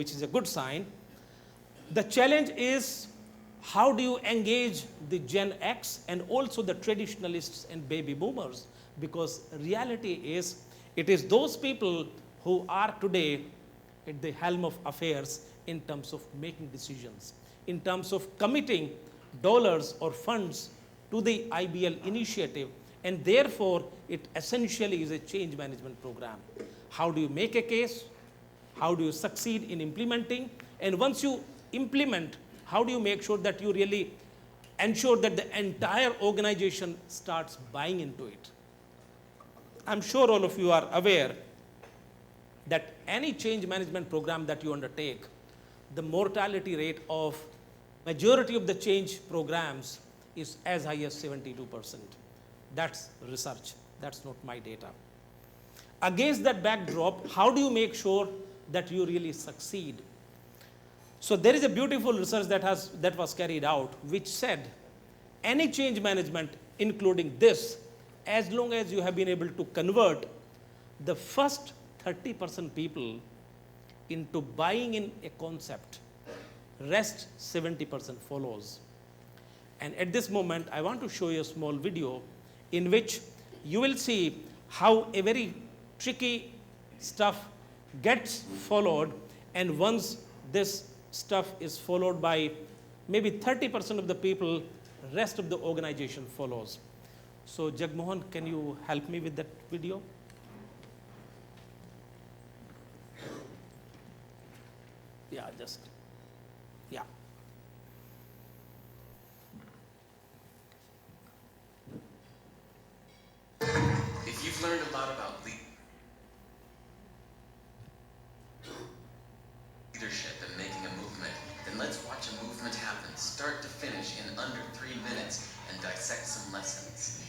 which is a good sign. The challenge is, how do you engage the Gen X and also the traditionalists and baby boomers? Because reality is, it is those people who are today at the helm of affairs in terms of making decisions, in terms of committing dollars or funds to the IBL initiative, and therefore it essentially is a change management program. How do you make a case? How do you succeed in implementing? And once you implement, how do you make sure that you really ensure that the entire organization starts buying into it? I'm sure all of you are aware that any change management program that you undertake, the mortality rate of majority of the change programs is as high as 72%. That's research. That's not my data. Against that backdrop, how do you make sure that you really succeed? So there is a beautiful research that was carried out, which said any change management, including this, as long as you have been able to convert the first 30% people into buying in a concept, rest 70% follows. And at this moment, I want to show you a small video in which you will see how a very tricky stuff gets followed, and once this stuff is followed by maybe 30% of the people, rest of the organization follows. So Jagmohan, can you help me with that video? Yeah, yeah. If you've learned a lot about leadership and making a movement, then let's watch a movement happen, start to finish, in under 3 minutes, and dissect some lessons.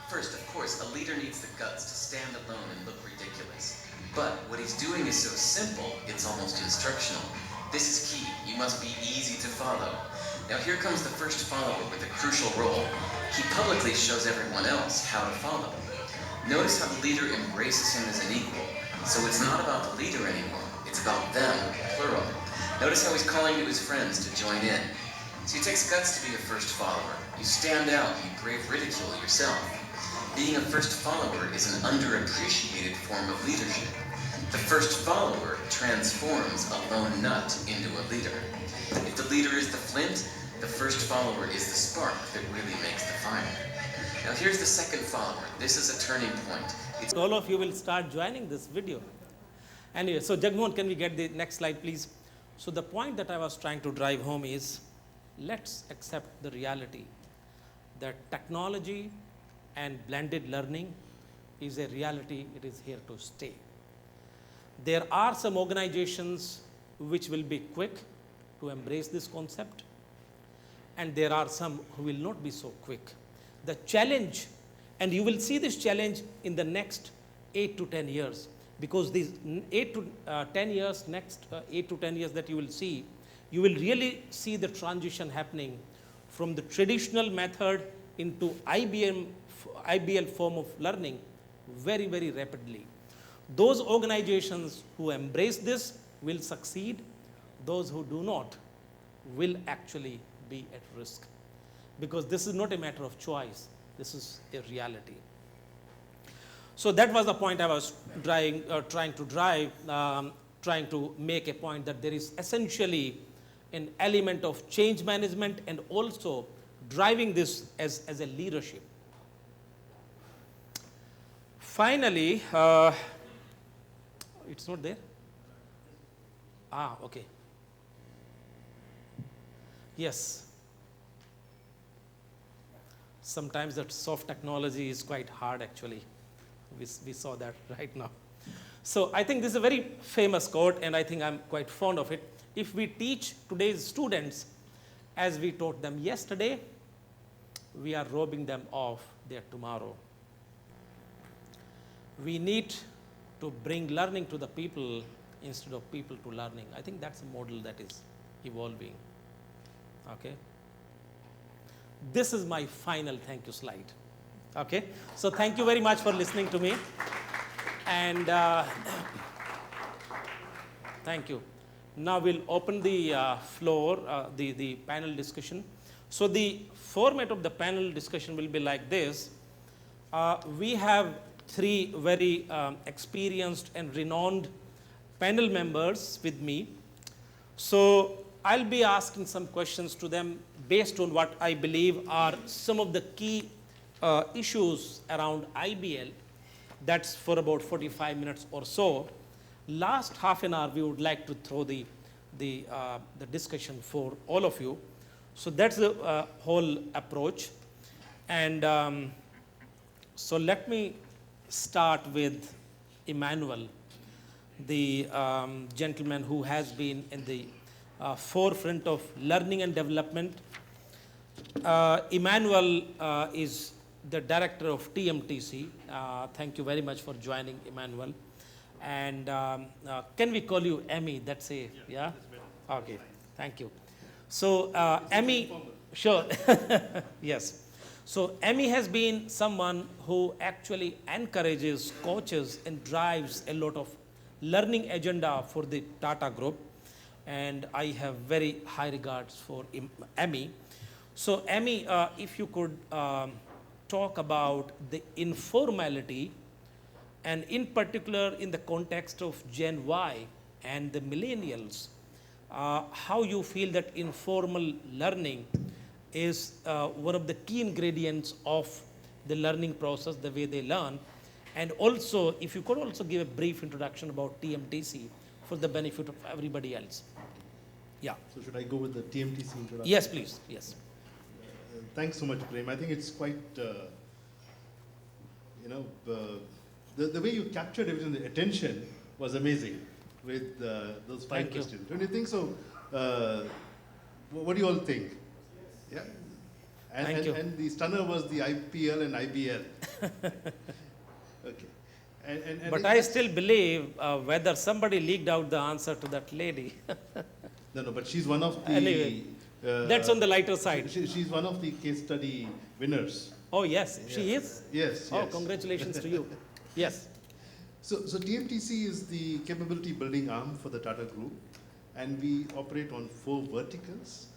First, of course, a leader needs the guts to stand alone and look ridiculous. But what he's doing is so simple, it's almost instructional. This is key. You must be easy to follow. Now here comes the first follower with a crucial role. He publicly shows everyone else how to follow. Notice how the leader embraces him as an equal. So it's not about the leader anymore. It's about them, plural. Notice how he's calling to his friends to join in. So it takes guts to be a first follower. You stand out, you brave ridicule yourself. Being a first follower is an underappreciated form of leadership. The first follower transforms a lone nut into a leader. If the leader is the flint, the first follower is the spark that really makes the fire. Now here's the second follower. This is a turning point. All of you will start joining this video. Anyway, so Jagmohan, can we get the next slide, please? So the point that I was trying to drive home is, let's accept the reality that technology and blended learning is a reality. It is here to stay. There are some organizations which will be quick to embrace this concept, and there are some who will not be so quick. The challenge, and you will see this challenge in the next 8 to 10 years, because these 8 to 10 years, next 8 to 10 years that you will see, you will really see the transition happening from the traditional method into IBL form of learning very, very rapidly. Those organizations who embrace this will succeed. Those who do not will actually be at risk, because this is not a matter of choice. This is a reality. So that was the point I was trying to make a point, that there is essentially an element of change management and also driving this as a leadership. Finally, it's not there? Okay. Yes. Sometimes that soft technology is quite hard, actually. We saw that right now. So I think this is a very famous quote, and I think I'm quite fond of it. If we teach today's students as we taught them yesterday, we are robbing them of their tomorrow. We need to bring learning to the people instead of people to learning. I think that's a model that is evolving. Okay. This is my final thank you slide. Okay. So thank you very much for listening to me. And thank you. Now we'll open the floor, the panel discussion. So the format of the panel discussion will be like this. We have three very experienced and renowned panel members with me. So I'll be asking some questions to them based on what I believe are some of the key issues around IBL. That's for about 45 minutes or so. Last half an hour, we would like to throw the discussion for all of you. So that's the whole approach. And so let me start with Emmanuel, the gentleman who has been in the forefront of learning and development. Emmanuel is the director of TMTC. Thank you very much for joining, Emmanuel. And can we call you Emmy? That's a, yeah? Okay, thank you. So Emmy, sure, yes. So Emmy has been someone who actually encourages, coaches, and drives a lot of learning agenda for the Tata Group. And I have very high regards for Emmy. So Emmy, if you could talk about the informality, and in particular in the context of Gen Y and the millennials, how you feel that informal learning is one of the key ingredients of the learning process, the way they learn. And also, if you could also give a brief introduction about TMTC for the benefit of everybody else. Yeah. So should I go with the TMTC introduction? Yes, please. Yes. Thanks so much, Prem. I think it's quite, the way you captured everything, the attention was amazing with those five questions. Don't you think so? What do you all think? Yeah. And the stunner was the IPL and IBL. Okay. But I still believe whether somebody leaked out the answer to that lady. No, but she's one of the... Anyway, that's on the lighter side. She's one of the case study winners. Oh, yes, she is? Yes. Oh, congratulations to you. Yes. So TMTC is the capability building arm for the Tata Group, and we operate on 4 verticals.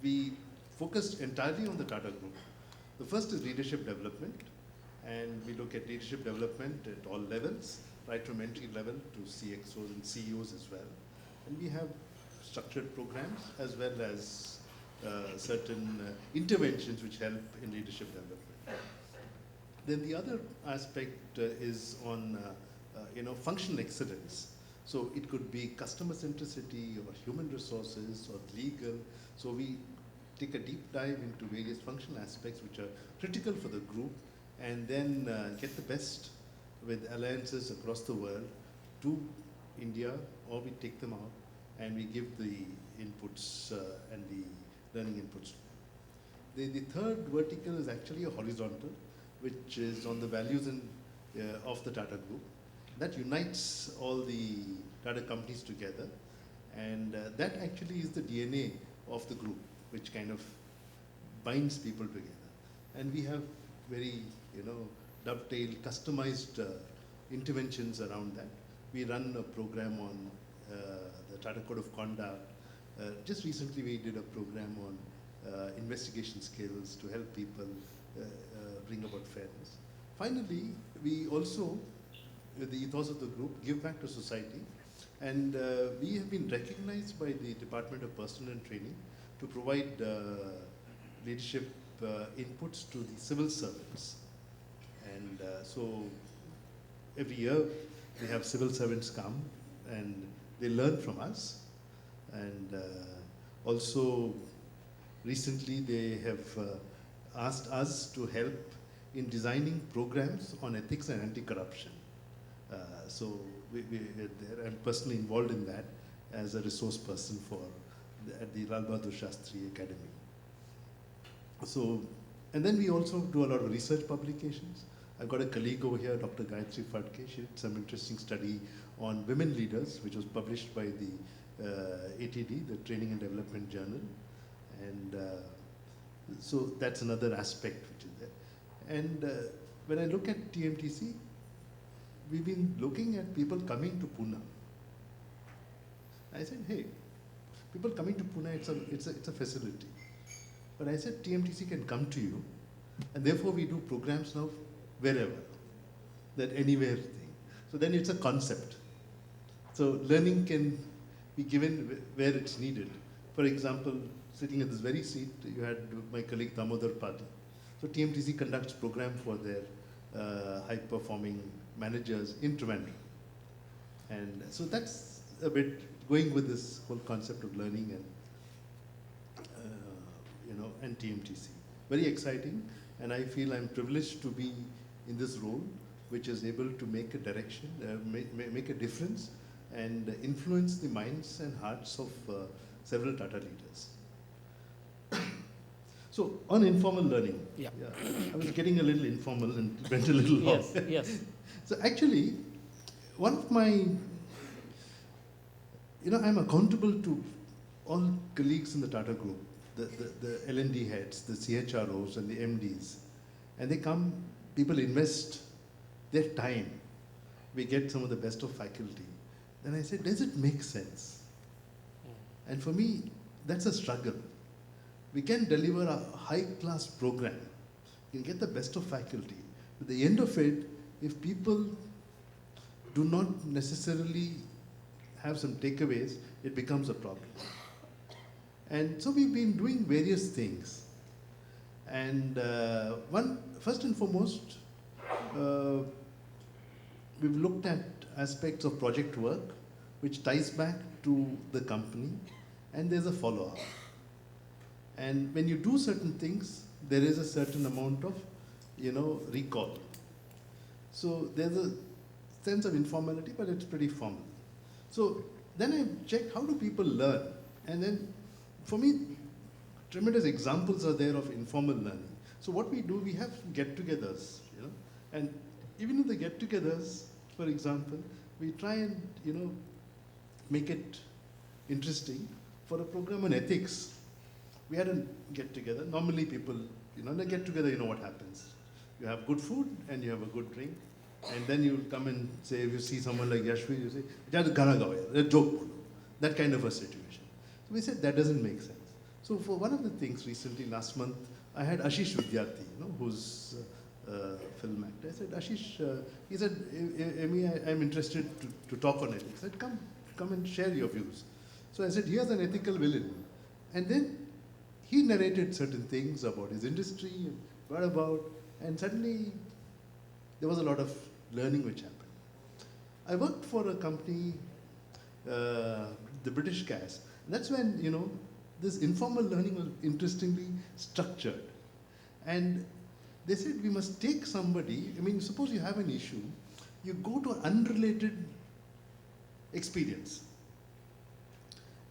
We focused entirely on the Tata Group. The first is leadership development, and we look at leadership development at all levels, right from entry level to CXOs and CEOs as well. And we have structured programs as well as certain interventions which help in leadership development. Then the other aspect is on functional excellence. So it could be customer centricity or human resources or legal. So we take a deep dive into various functional aspects which are critical for the group, and then get the best with alliances across the world to India, or we take them out and we give the inputs and the learning inputs. The third vertical is actually a horizontal, which is on the values of the Tata Group. That unites all the Tata companies together, and that actually is the DNA of the group, which kind of binds people together. And we have very, dovetailed, customized interventions around that. We run a program on the Tata Code of Conduct. Just recently we did a program on investigation skills to help people bring about fairness. Finally, we also, with the ethos of the group, give back to society. And we have been recognized by the Department of Personnel and Training to provide leadership inputs to the civil servants. And so every year we have civil servants come and they learn from us. And also recently they have asked us to help in designing programs on ethics and anti-corruption. So I'm personally involved in that as a resource person at the Lal Bahadur Shastri Academy. So, and then we also do a lot of research publications. I've got a colleague over here, Dr. Gayatri Phadke. She did some interesting study on women leaders, which was published by the ATD, the Training and Development Journal. And so that's another aspect which is there. And when I look at TMTC, we've been looking at people coming to Pune I said, hey, people coming to Pune, it's a facility. But I said, TMTC can come to you, and therefore we do programs now wherever, that anywhere thing. So then it's a concept. So learning can be given where it's needed. For example, sitting at this very seat, you had my colleague Damodar Padi. So TMTC conducts program for their high-performing managers in Trivandrum. And so that's a bit going with this whole concept of learning and, and TMTC. Very exciting, and I feel I'm privileged to be in this role, which is able to make a direction, make a difference, and influence the minds and hearts of several Tata leaders. So, on informal learning, Yeah. I was getting a little informal and went a little long. Yes, yes. So actually, one of my, I'm accountable to all colleagues in the Tata Group, the L&D heads, the CHROs and the MDs. And they come, people invest their time. We get some of the best of faculty. Then I said, does it make sense? And for me, that's a struggle. We can deliver a high-class program. You can get the best of faculty. At the end of it, if people do not necessarily have some takeaways, it becomes a problem. And so we've been doing various things. And first and foremost, we've looked at aspects of project work, which ties back to the company, and there's a follow-up. And when you do certain things, there is a certain amount of, recall. So there's a sense of informality, but it's pretty formal. So then I checked, how do people learn? And then, for me, tremendous examples are there of informal learning. So what we do, we have get-togethers, and even in the get-togethers, for example, we try and, make it interesting. For a program on ethics, we had a get-together. Normally people, in a get-together, what happens. You have good food and you have a good drink, and then you will come and say, if you see someone like Yashvi, you say, Gana gao yaar, joke bolo. That kind of a situation. So we said, that doesn't make sense. So for one of the things recently, last month, I had Ashish Vidyarthi, who's a film actor. I said, Ashish, he said, Amy, I'm interested to talk on ethics. I said, come and share your views. So I said, here's an ethical villain. And then he narrated certain things about his industry, and what about, and suddenly there was a lot of learning which happened. I worked for a company, the British CAS. That's when, this informal learning was interestingly structured. And they said, we must take somebody, suppose you have an issue, you go to an unrelated experience.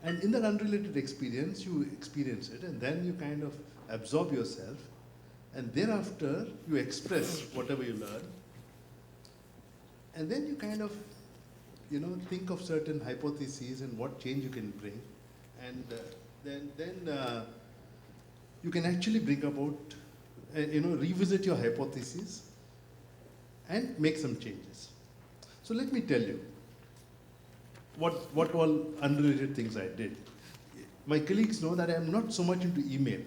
And in that unrelated experience, you experience it, and then you kind of absorb yourself, and thereafter you express whatever you learn, and then you kind of, think of certain hypotheses and what change you can bring, and then you can actually bring about, revisit your hypotheses and make some changes. So let me tell you what all unrelated things I did. My colleagues know that I am not so much into email.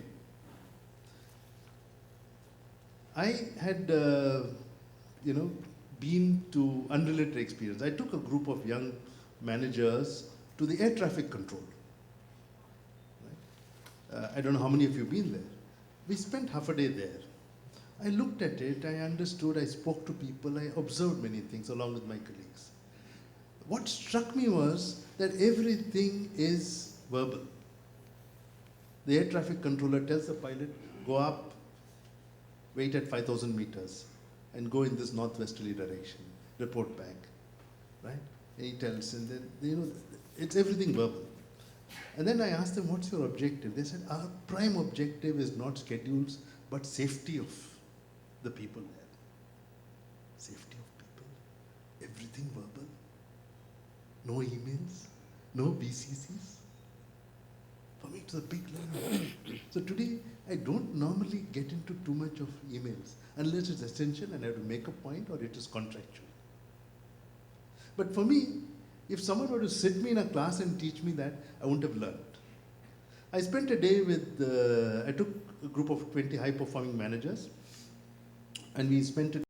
I had, been to unrelated experience. I took a group of young managers to the air traffic control. Right? I don't know how many of you have been there. We spent half a day there. I looked at it, I understood, I spoke to people, I observed many things along with my colleagues. What struck me was that everything is verbal. The air traffic controller tells the pilot, go up, wait at 5,000 meters, and go in this northwesterly direction, report back, right? And he tells, and then, it's everything verbal. And then I asked them, what's your objective? They said, our prime objective is not schedules, but safety of the people there. Safety of people, everything verbal. No emails, no BCCs. For me, it's a big learning. So today, I don't normally get into too much of emails, unless it's essential and I have to make a point or it is contractual. But for me, If someone were to sit me in a class and teach me that, I wouldn't have learned. I spent a day with, I took a group of 20 high-performing managers, and we spent a